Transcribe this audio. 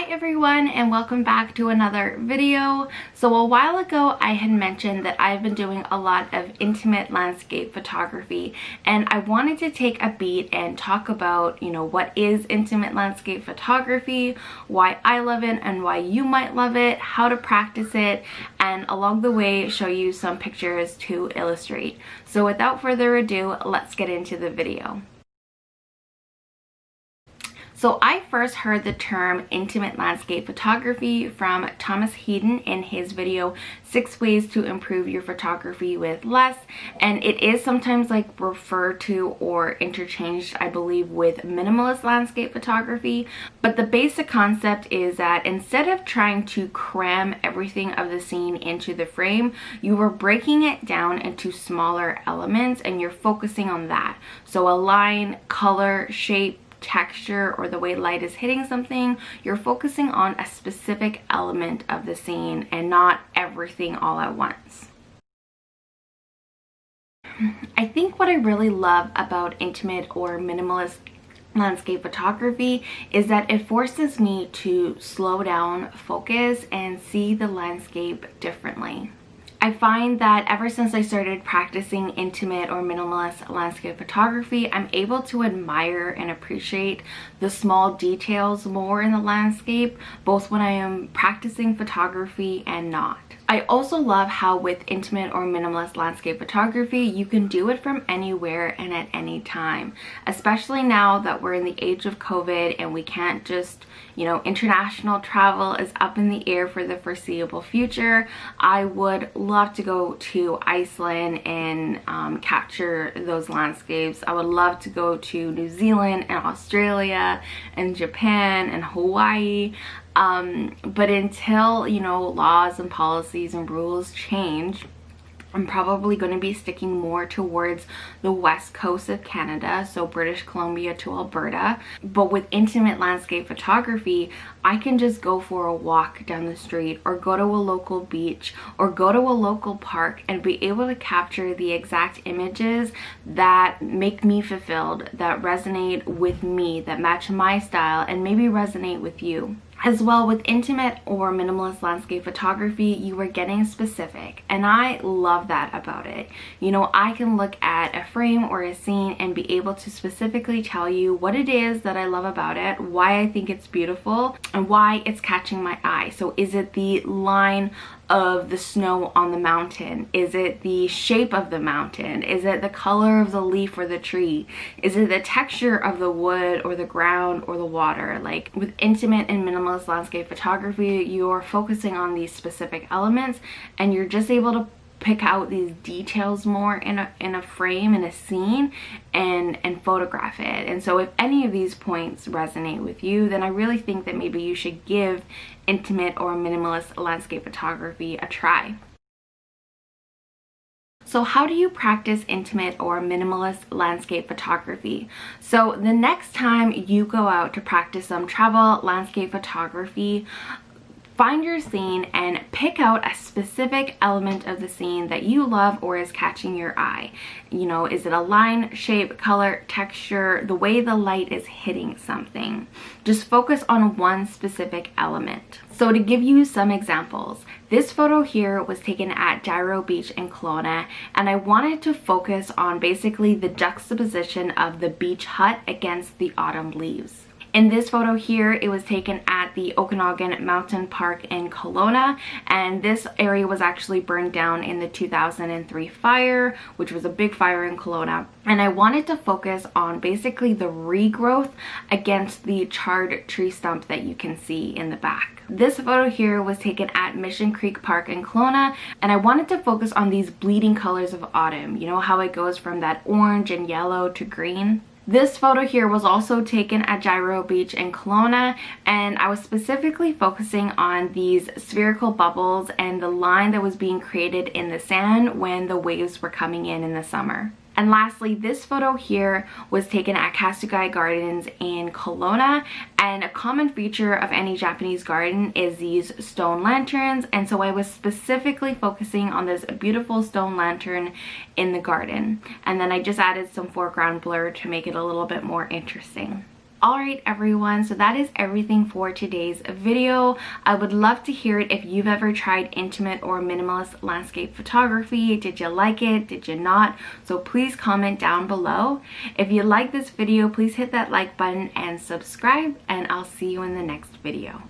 everyone, and welcome back to another video. So a while ago I had mentioned that I've been doing a lot of intimate landscape photography, and I wanted to take a beat and talk about, what is intimate landscape photography, why I love it and why you might love it, how to practice it, and along the way show you some pictures to illustrate. So without further ado, let's get into the video. So I first heard the term intimate landscape photography from Thomas Heaton in his video 6 Ways to Improve Your Photography with Less, and it is sometimes referred to or interchanged, I believe, with minimalist landscape photography. But the basic concept is that instead of trying to cram everything of the scene into the frame, you are breaking it down into smaller elements and you're focusing on that. So a line, color, shape, texture, or the way light is hitting something, you're focusing on a specific element of the scene and not everything all at once. I think what I really love about intimate or minimalist landscape photography is that it forces me to slow down, focus, and see the landscape differently. I find that ever since I started practicing intimate or minimalist landscape photography, I'm able to admire and appreciate the small details more in the landscape, both when I am practicing photography and not. I also love how with intimate or minimalist landscape photography, you can do it from anywhere and at any time, especially now that we're in the age of COVID and we can't just, international travel is up in the air for the foreseeable future. I would love to go to Iceland and capture those landscapes. I would love to go to New Zealand and Australia and Japan and Hawaii. But until, laws and policies and rules change, I'm probably going to be sticking more towards the west coast of Canada, so British Columbia to Alberta. But with intimate landscape photography, I can just go for a walk down the street or go to a local beach or go to a local park and be able to capture the exact images that make me fulfilled, that resonate with me, that match my style, and maybe resonate with you. As well, with intimate or minimalist landscape photography, you are getting specific, and I love that about it. I can look at a frame or a scene and be able to specifically tell you what it is that I love about it, why I think it's beautiful, and why it's catching my eye. So is it the line of the snow on the mountain? Is it the shape of the mountain? Is it the color of the leaf or the tree? Is it the texture of the wood or the ground or the water? Like with intimate and minimalist landscape photography, you're focusing on these specific elements and you're just able to pick out these details more in a frame, in a scene, and photograph it. And so if any of these points resonate with you, then I really think that maybe you should give intimate or minimalist landscape photography a try. So how do you practice intimate or minimalist landscape photography? So the next time you go out to practice some travel landscape photography, find your scene and pick out a specific element of the scene that you love or is catching your eye. Is it a line, shape, color, texture, the way the light is hitting something? Just focus on one specific element. So to give you some examples, this photo here was taken at Gyro Beach in Kelowna, and I wanted to focus on basically the juxtaposition of the beach hut against the autumn leaves. In this photo here, it was taken at the Okanagan Mountain Park in Kelowna, and this area was actually burned down in the 2003 fire, which was a big fire in Kelowna. And I wanted to focus on basically the regrowth against the charred tree stump that you can see in the back. This photo here was taken at Mission Creek Park in Kelowna, and I wanted to focus on these bleeding colors of autumn. You know how it goes from that orange and yellow to green? This photo here was also taken at Gyro Beach in Kelowna, and I was specifically focusing on these spherical bubbles and the line that was being created in the sand when the waves were coming in the summer. And lastly, this photo here was taken at Kasugai Gardens in Kelowna, and a common feature of any Japanese garden is these stone lanterns, and so I was specifically focusing on this beautiful stone lantern in the garden, and then I just added some foreground blur to make it a little bit more interesting. Alright everyone, so that is everything for today's video. I would love to hear it if you've ever tried intimate or minimalist landscape photography. Did you like it? Did you not? So please comment down below. If you like this video, please hit that like button and subscribe, and I'll see you in the next video.